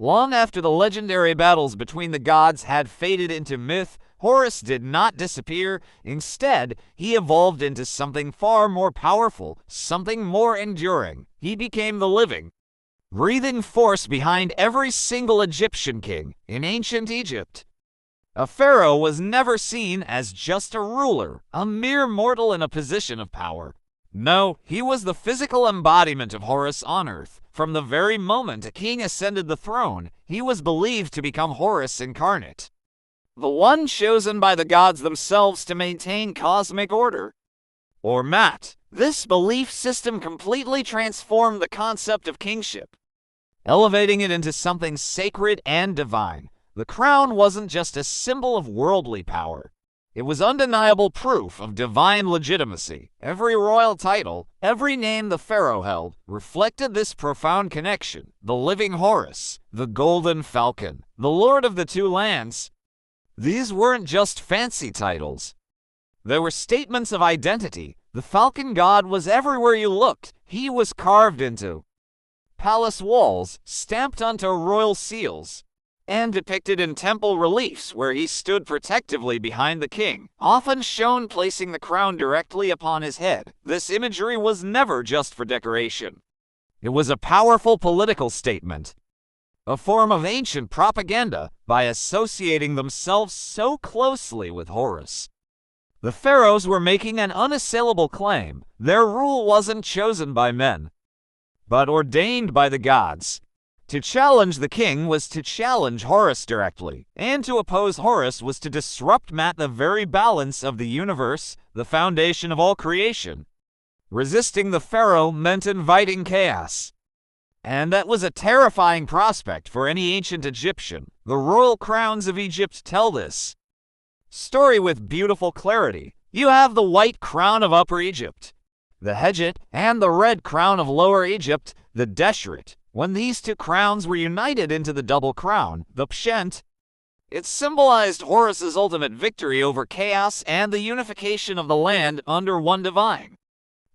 Long after the legendary battles between the gods had faded into myth, Horus did not disappear. Instead, he evolved into something far more powerful, something more enduring. He became the living, breathing force behind every single Egyptian king in ancient Egypt. A pharaoh was never seen as just a ruler, a mere mortal in a position of power. No, he was the physical embodiment of Horus on earth. From the very moment a king ascended the throne, he was believed to become Horus incarnate, the one chosen by the gods themselves to maintain cosmic order. Or Matt, this belief system completely transformed the concept of kingship, elevating it into something sacred and divine. The crown wasn't just a symbol of worldly power. It was undeniable proof of divine legitimacy. Every royal title, every name the pharaoh held, reflected this profound connection. The living Horus, the golden falcon, the lord of the two lands. These weren't just fancy titles. They were statements of identity. The falcon god was everywhere you looked. He was carved into palace walls, stamped onto royal seals, and depicted in temple reliefs where he stood protectively behind the king, often shown placing the crown directly upon his head. This imagery was never just for decoration. It was a powerful political statement, a form of ancient propaganda. By associating themselves so closely with Horus, the pharaohs were making an unassailable claim. Their rule wasn't chosen by men, but ordained by the gods. To challenge the king was to challenge Horus directly, and to oppose Horus was to disrupt the very balance of the universe, the foundation of all creation. Resisting the pharaoh meant inviting chaos, and that was a terrifying prospect for any ancient Egyptian. The royal crowns of Egypt tell this story with beautiful clarity. You have the white crown of Upper Egypt, the Hedjit, and the red crown of Lower Egypt, the Deshret. When these two crowns were united into the double crown, the Pshent, it symbolized Horus's ultimate victory over chaos and the unification of the land under one divine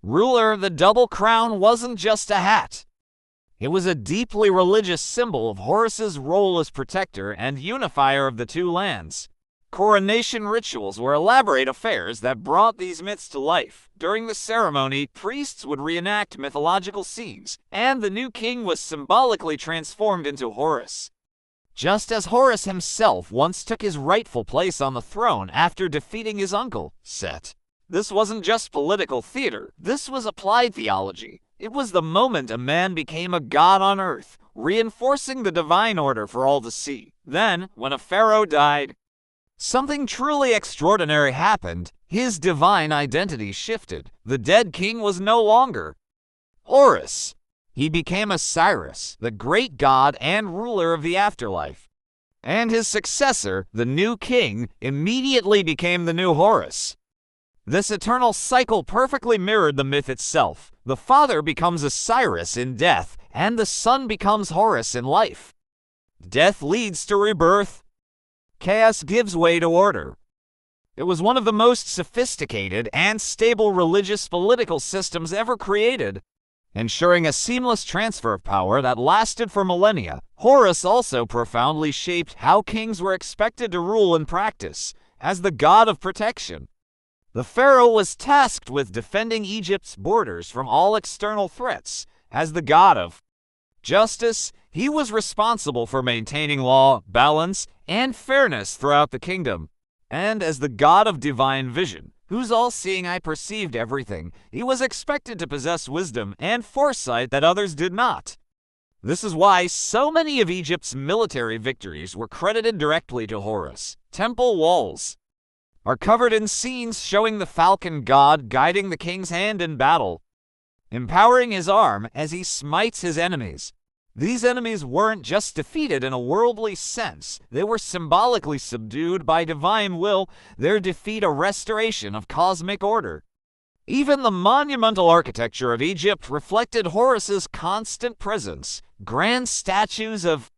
ruler. The double crown wasn't just a hat. It was a deeply religious symbol of Horus's role as protector and unifier of the two lands. Coronation rituals were elaborate affairs that brought these myths to life. During the ceremony, priests would reenact mythological scenes, and the new king was symbolically transformed into Horus, just as Horus himself once took his rightful place on the throne after defeating his uncle, Set. This wasn't just political theater, this was applied theology. It was the moment a man became a god on earth, reinforcing the divine order for all to see. Then, when a pharaoh died, something truly extraordinary happened. His divine identity shifted. The dead king was no longer Horus. He became Osiris, the great god and ruler of the afterlife. And his successor, the new king, immediately became the new Horus. This eternal cycle perfectly mirrored the myth itself. The father becomes Osiris in death, and the son becomes Horus in life. Death leads to rebirth. Chaos gives way to order. It was one of the most sophisticated and stable religious political systems ever created, ensuring a seamless transfer of power that lasted for millennia. Horus also profoundly shaped how kings were expected to rule in practice. As the god of protection, the pharaoh was tasked with defending Egypt's borders from all external threats. As the god of justice, he was responsible for maintaining law, balance, and fairness throughout the kingdom. And as the god of divine vision, whose all-seeing eye perceived everything, he was expected to possess wisdom and foresight that others did not. This is why so many of Egypt's military victories were credited directly to Horus. Temple walls are covered in scenes showing the falcon god guiding the king's hand in battle, empowering his arm as he smites his enemies. These enemies weren't just defeated in a worldly sense, they were symbolically subdued by divine will, their defeat a restoration of cosmic order. Even the monumental architecture of Egypt reflected Horus's constant presence. Grand statues of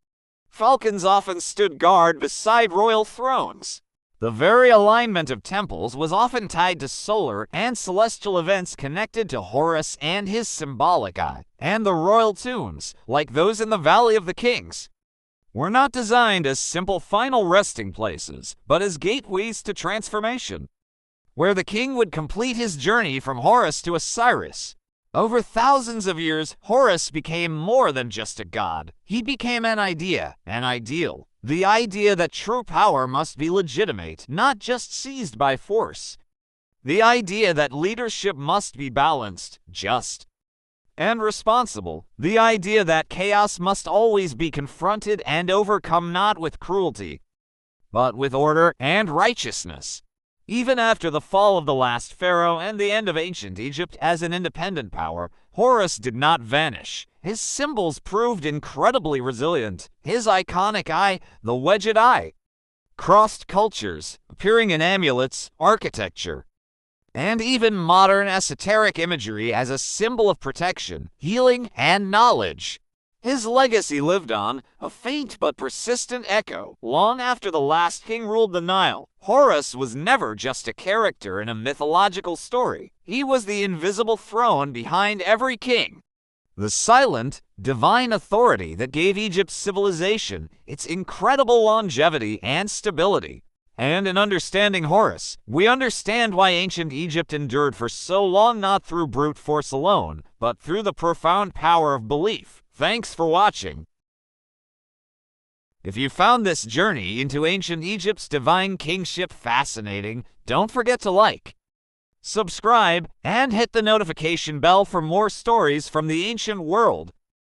falcons often stood guard beside royal thrones. The very alignment of temples was often tied to solar and celestial events connected to Horus and his symbolic eye. And the royal tombs, like those in the Valley of the Kings, were not designed as simple final resting places, but as gateways to transformation, where the king would complete his journey from Horus to Osiris. Over thousands of years, Horus became more than just a god. He became an idea, an ideal. The idea that true power must be legitimate, not just seized by force. The idea that leadership must be balanced, just, and responsible. The idea that chaos must always be confronted and overcome not with cruelty, but with order and righteousness. Even after the fall of the last pharaoh and the end of ancient Egypt as an independent power, Horus did not vanish. His symbols proved incredibly resilient. His iconic eye, the wedged eye, crossed cultures, appearing in amulets, architecture, and even modern esoteric imagery as a symbol of protection, healing, and knowledge. His legacy lived on, a faint but persistent echo, long after the last king ruled the Nile. Horus was never just a character in a mythological story. He was the invisible throne behind every king, the silent, divine authority that gave Egypt's civilization its incredible longevity and stability. And in understanding Horus, we understand why ancient Egypt endured for so long, not through brute force alone, but through the profound power of belief. Thanks for watching. If you found this journey into ancient Egypt's divine kingship fascinating, don't forget to like, subscribe, and hit the notification bell for more stories from the ancient world.